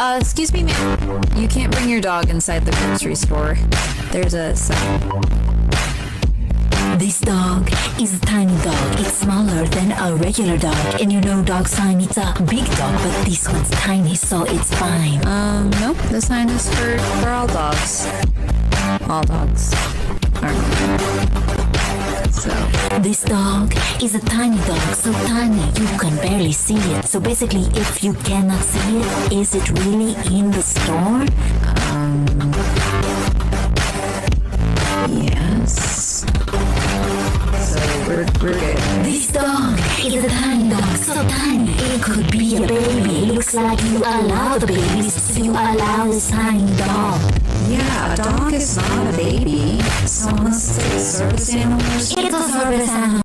Excuse me, ma'am. You can't bring your dog inside the grocery store. There's a sign. This dog is a tiny dog. It's smaller than a regular dog. And you know dog sign, it's a big dog, but this one's tiny, so it's fine. Nope. The sign is for all dogs. All dogs aren't. So this dog is a tiny dog, so tiny you can barely see it. So basically, if you cannot see it, is it really in the store? Yes. So we're good. This dog is a tiny dog, so tiny it could be a baby. It looks like you allow the babies, so you allow this tiny dog. Yeah, a dog is not a baby. So unless it's a service animal or something. It's a service animal.